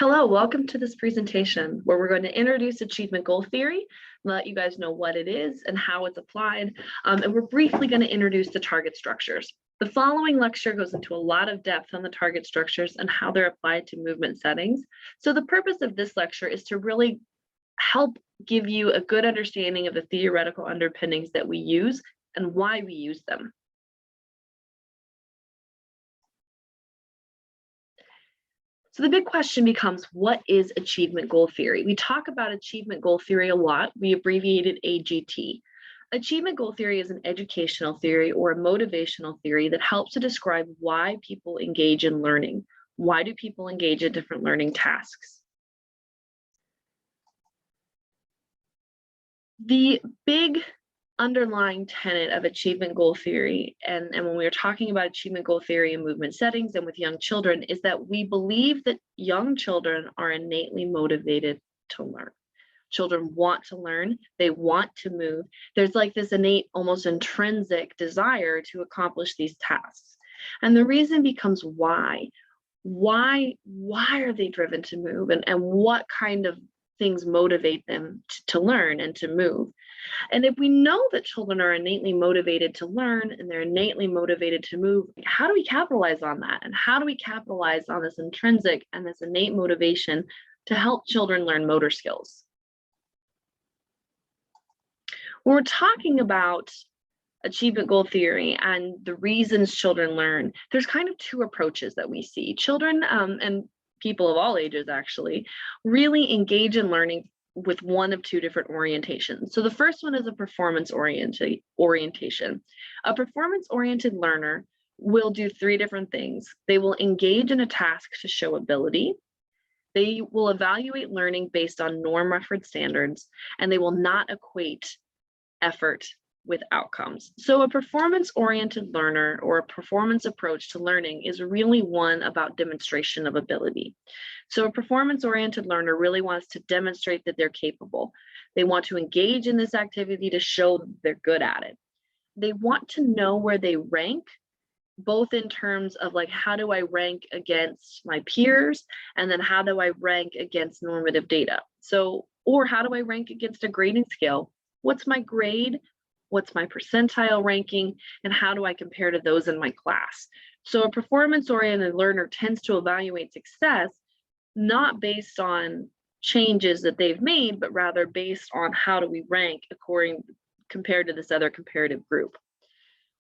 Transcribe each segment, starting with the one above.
Hello, welcome to this presentation where we're going to introduce achievement goal theory, let you guys know what it is and how it's applied, and we're briefly going to introduce the target structures. The following lecture goes into a lot of depth on the target structures and how they're applied to movement settings. So the purpose of this lecture is to really help give you a good understanding of the theoretical underpinnings that we use and why we use them. So the big question becomes, what is achievement goal theory? We talk about achievement goal theory a lot. We abbreviate it AGT. Achievement goal theory is an educational theory or a motivational theory that helps to describe why people engage in learning. Why do people engage in different learning tasks? The big underlying tenet of achievement goal theory, and when we are talking about achievement goal theory in movement settings and with young children, is that we believe that young children are innately motivated to learn. Children want to learn, they want to move. There's like this innate, almost intrinsic desire to accomplish these tasks. And the reason becomes why. Why are they driven to move, and what kind of things motivate them to learn and to move? And if we know that children are innately motivated to learn and they're innately motivated to move, how do we capitalize on that? And how do we capitalize on this intrinsic and this innate motivation to help children learn motor skills? When we're talking about achievement goal theory and the reasons children learn, there's kind of two approaches that we see. Children and people of all ages actually really engage in learning with one of two different orientations. So the first one is a performance orientation. A performance-oriented learner will do three different things. They will engage in a task to show ability. They will evaluate learning based on norm reference standards, and they will not equate effort with outcomes. So a performance-oriented learner or a performance approach to learning is really one about demonstration of ability. So a performance-oriented learner really wants to demonstrate that they're capable. They want to engage in this activity to show that they're good at it. They want to know where they rank, both in terms of like, how do I rank against my peers? And then how do I rank against normative data? So, or how do I rank against a grading scale? What's my grade? What's my percentile ranking, and how do I compare to those in my class? So a performance-oriented learner tends to evaluate success not based on changes that they've made, but rather based on how do we rank compared to this other comparative group.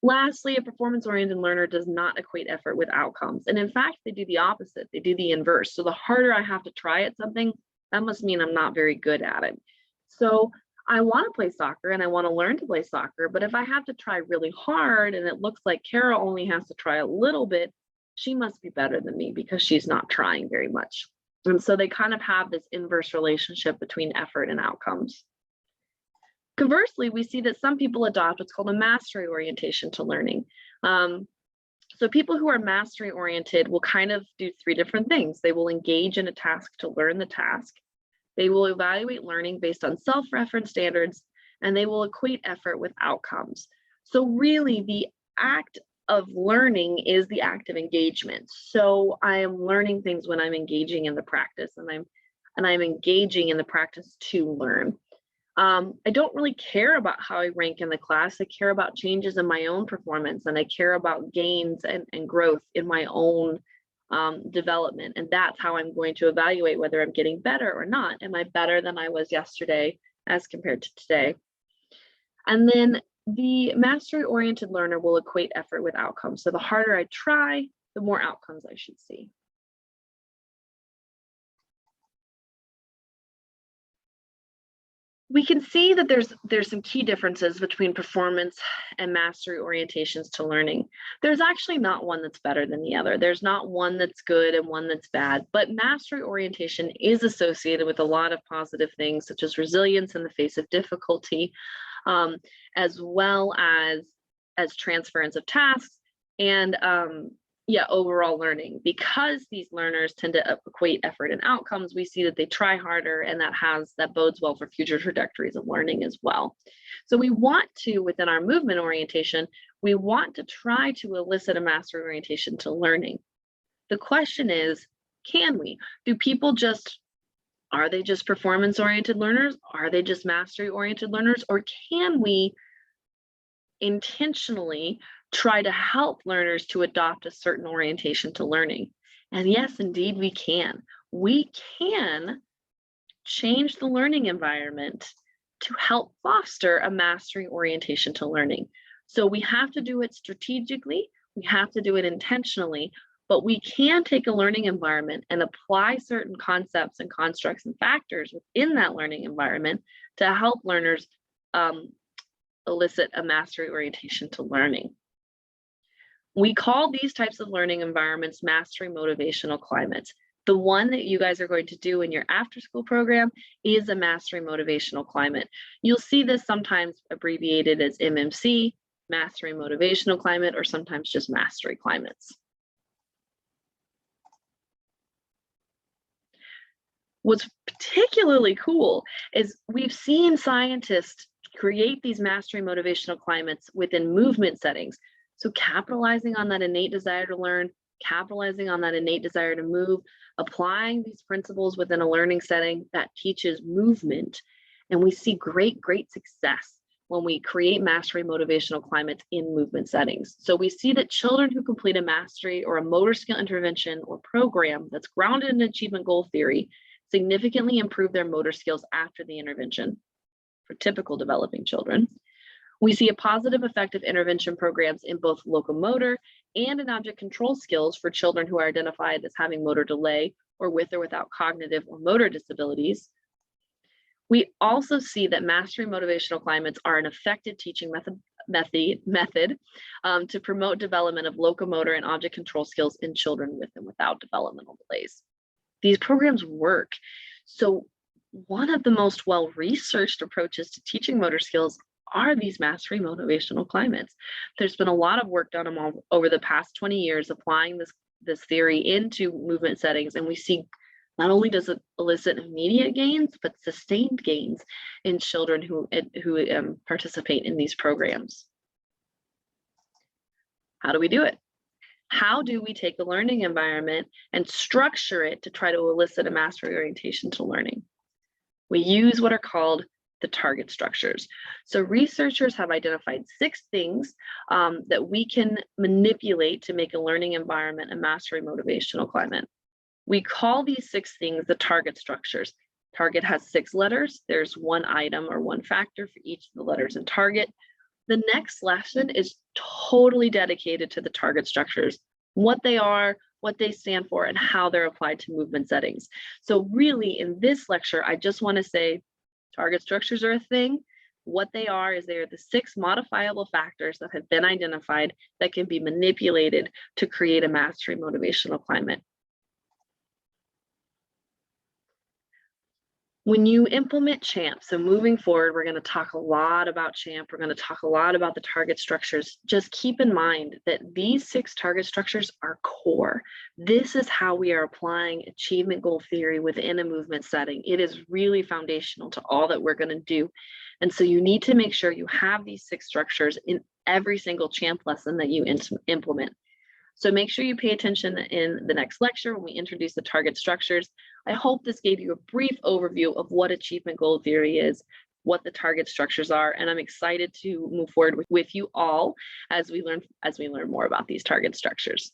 Lastly, a performance-oriented learner does not equate effort with outcomes. And in fact, they do the opposite. They do the inverse. So the harder I have to try at something, that must mean I'm not very good at it. So I want to play soccer and I want to learn to play soccer, but if I have to try really hard and it looks like Kara only has to try a little bit, she must be better than me because she's not trying very much. And so they kind of have this inverse relationship between effort and outcomes. Conversely, we see that some people adopt what's called a mastery orientation to learning. So people who are mastery oriented will kind of do three different things. They will engage in a task to learn the task. They will evaluate learning based on self-reference standards, and they will equate effort with outcomes. So really the act of learning is the act of engagement. So I am learning things when I'm engaging in the practice, and I'm engaging in the practice to learn. I don't really care about how I rank in the class. I care about changes in my own performance, and I care about gains and growth in my own development. And that's how I'm going to evaluate whether I'm getting better or not. Am I better than I was yesterday as compared to today? And then the mastery-oriented learner will equate effort with outcomes. So the harder I try, the more outcomes I should see. We can see that there's some key differences between performance and mastery orientations to learning. There's actually not one that's better than the other. There's not one that's good and one that's bad, but mastery orientation is associated with a lot of positive things, such as resilience in the face of difficulty, as well as transference of tasks and overall learning. Because these learners tend to equate effort and outcomes, we see that they try harder, and that bodes well for future trajectories of learning as well. So we want to, within our movement orientation, we want to try to elicit a mastery orientation to learning. The question is, Can we? Are they just performance-oriented learners? Are they just mastery-oriented learners? Or can we intentionally try to help learners to adopt a certain orientation to learning? And yes, indeed, we can. We can change the learning environment to help foster a mastery orientation to learning. So we have to do it strategically, we have to do it intentionally, but we can take a learning environment and apply certain concepts and constructs and factors within that learning environment to help learners elicit a mastery orientation to learning. We call these types of learning environments mastery motivational climates. The one that you guys are going to do in your after-school program is a mastery motivational climate. You'll see this sometimes abbreviated as MMC, mastery motivational climate, or sometimes just mastery climates. What's particularly cool is we've seen scientists create these mastery motivational climates within movement settings. So capitalizing on that innate desire to learn, capitalizing on that innate desire to move, applying these principles within a learning setting that teaches movement. And we see great success when we create mastery motivational climates in movement settings. So we see that children who complete a mastery or a motor skill intervention or program that's grounded in achievement goal theory significantly improve their motor skills after the intervention for typical developing children. We see a positive effect of intervention programs in both locomotor and in object control skills for children who are identified as having motor delay or with or without cognitive or motor disabilities. We also see that mastery motivational climates are an effective teaching method to promote development of locomotor and object control skills in children with and without developmental delays. These programs work. So one of the most well-researched approaches to teaching motor skills are these mastery motivational climates. There's been a lot of work done over the past 20 years applying this theory into movement settings, and we see not only does it elicit immediate gains, but sustained gains in children who participate in these programs. How do we do it? How do we take a learning environment and structure it to try to elicit a mastery orientation to learning? We use what are called the target structures. So researchers have identified 6 things that we can manipulate to make a learning environment a mastery motivational climate. We call these 6 things the target structures. Target has 6 letters. There's one item or one factor for each of the letters in target. The next lesson is totally dedicated to the target structures, what they are, what they stand for, and how they're applied to movement settings. So really in this lecture, I just want to say target structures are a thing. What they are is they are the 6 modifiable factors that have been identified that can be manipulated to create a mastery motivational climate. When you implement CHAMP, so moving forward, we're going to talk a lot about CHAMP. We're going to talk a lot about the target structures. Just keep in mind that these 6 target structures are core. This is how we are applying achievement goal theory within a movement setting. It is really foundational to all that we're going to do. And so you need to make sure you have these 6 structures in every single CHAMP lesson that you implement. So make sure you pay attention in the next lecture when we introduce the target structures. I hope this gave you a brief overview of what achievement goal theory is, what the target structures are, and I'm excited to move forward with you all as we learn more about these target structures.